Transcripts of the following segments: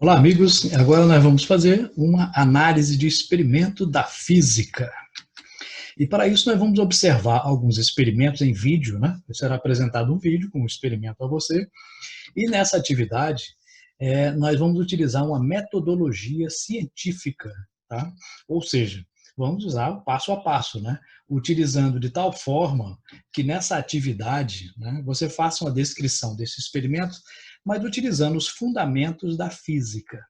Olá, amigos. Agora nós vamos fazer uma análise de experimento da física. E para isso nós vamos observar alguns experimentos em vídeo, né? Será apresentado um vídeo com um experimento a você. E nessa atividade, nós vamos utilizar uma metodologia científica, tá? Ou seja, vamos usar o passo a passo, né? Utilizando de tal forma que nessa atividade, né, você faça uma descrição desse experimento, mas utilizando os fundamentos da física.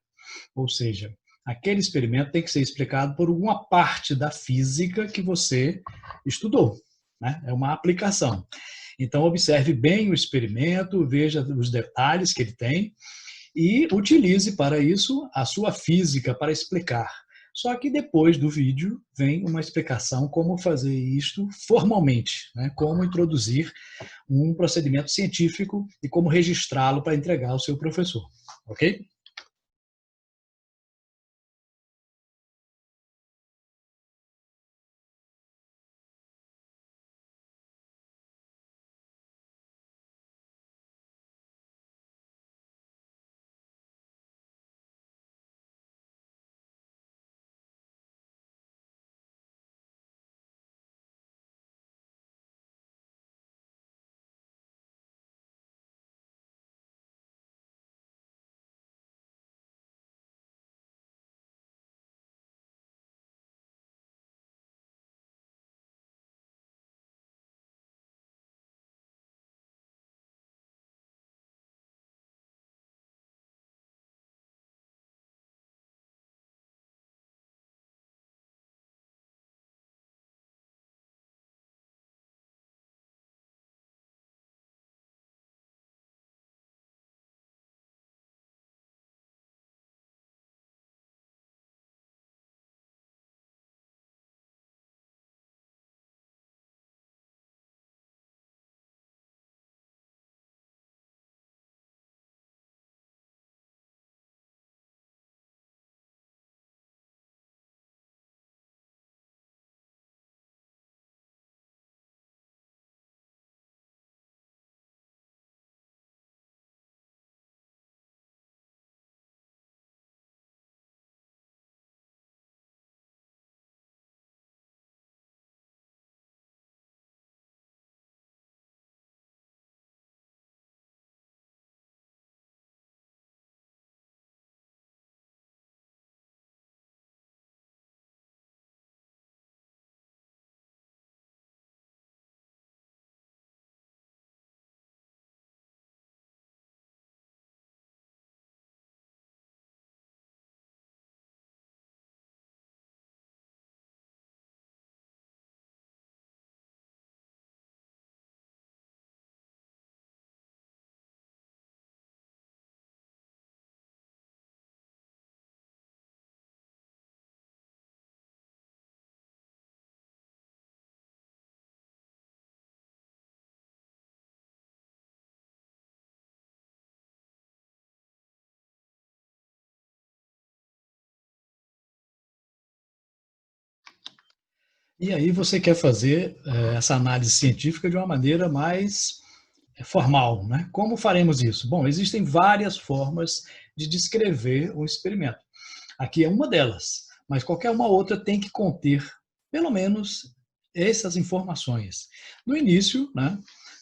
Ou seja, aquele experimento tem que ser explicado por uma parte da física que você estudou, né? É uma aplicação. Então, observe bem o experimento, veja os detalhes que ele tem e utilize para isso a sua física para explicar. Só que depois do vídeo vem uma explicação como fazer isto formalmente, né? Como introduzir um procedimento científico e como registrá-lo para entregar ao seu professor, ok? E aí você quer fazer essa análise científica de uma maneira mais formal, né? Como faremos isso? Bom, existem várias formas de descrever um experimento. Aqui é uma delas, mas qualquer uma outra tem que conter, pelo menos, essas informações. No início, né,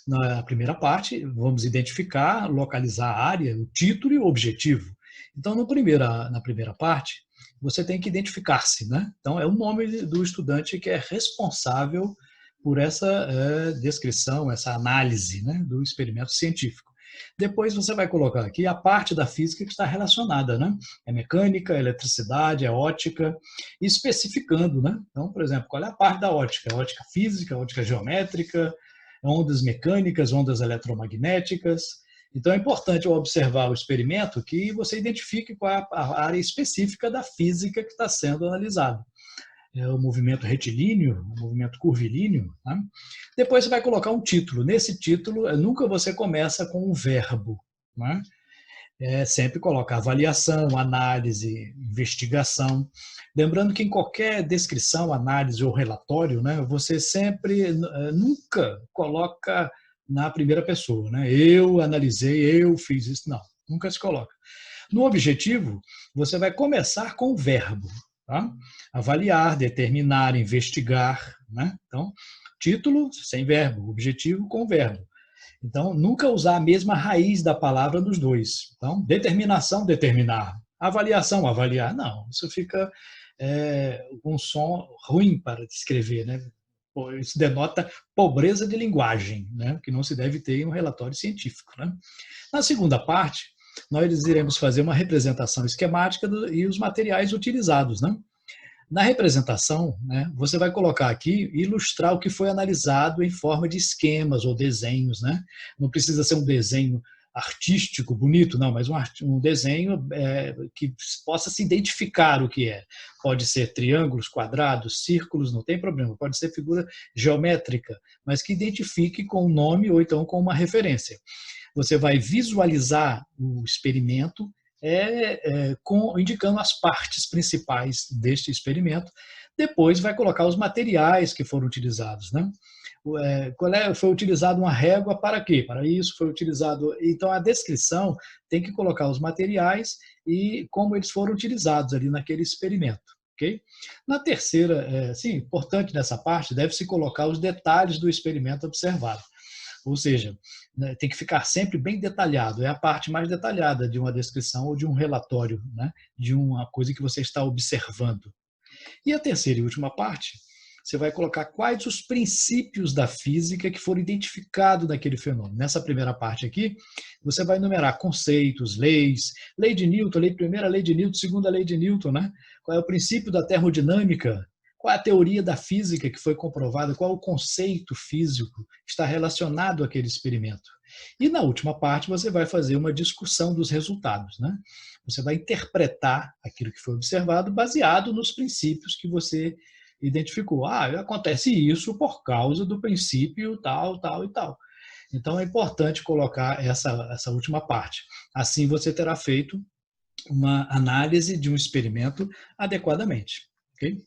na primeira parte, vamos identificar, localizar a área, o título e o objetivo. Então, na primeira parte, você tem que identificar-se, né? Então, é o nome do estudante que é responsável por essa descrição, essa análise, né, do experimento científico. Depois você vai colocar aqui a parte da física que está relacionada, né? É mecânica, é eletricidade, é ótica, especificando, né? Então, por exemplo, qual é a parte da ótica? Ótica física, ótica geométrica, ondas mecânicas, ondas eletromagnéticas. Então, é importante ao observar o experimento que você identifique qual é a área específica da física que está sendo analisada. É o movimento retilíneo, o movimento curvilíneo. Né? Depois você vai colocar um título. Nesse título, nunca você começa com um verbo. Né? Sempre coloca avaliação, análise, investigação. Lembrando que em qualquer descrição, análise ou relatório, né, você sempre, nunca coloca na primeira pessoa. Né? Eu analisei, eu fiz isso. Não, nunca se coloca. No objetivo, você vai começar com o verbo, tá? Avaliar, determinar, investigar, né? Então, título sem verbo, objetivo com verbo. Então, nunca usar a mesma raiz da palavra nos dois. Então, determinação, determinar. Avaliação, avaliar. Não, isso fica um som ruim para descrever, né? Isso denota pobreza de linguagem, né? Que não se deve ter em um relatório científico, né? Na segunda parte, nós iremos fazer uma representação esquemática e os materiais utilizados, né? Na representação, né, você vai colocar aqui, ilustrar o que foi analisado em forma de esquemas ou desenhos, né? Não precisa ser um desenho artístico, bonito, não, mas um desenho que possa se identificar o que é. Pode ser triângulos, quadrados, círculos, não tem problema. Pode ser figura geométrica, mas que identifique com um nome ou então com uma referência. Você vai visualizar o experimento indicando as partes principais deste experimento. Depois vai colocar os materiais que foram utilizados, né? Foi utilizado uma régua para quê? Para isso foi utilizado. Então a descrição tem que colocar os materiais e como eles foram utilizados ali naquele experimento. Okay? Na terceira, importante nessa parte, deve-se colocar os detalhes do experimento observado. Ou seja, né, tem que ficar sempre bem detalhado. É a parte mais detalhada de uma descrição ou de um relatório, né, de uma coisa que você está observando. E a terceira e última parte, você vai colocar quais os princípios da física que foram identificados naquele fenômeno. Nessa primeira parte aqui, você vai enumerar conceitos, leis, lei de Newton, primeira lei de Newton, segunda lei de Newton, né? Qual é o princípio da termodinâmica, qual é a teoria da física que foi comprovada, qual é o conceito físico que está relacionado àquele experimento. E na última parte você vai fazer uma discussão dos resultados, né? Você vai interpretar aquilo que foi observado baseado nos princípios que você identificou. Acontece isso por causa do princípio tal, tal e tal. Então é importante colocar essa última parte. Assim você terá feito uma análise de um experimento adequadamente. Ok?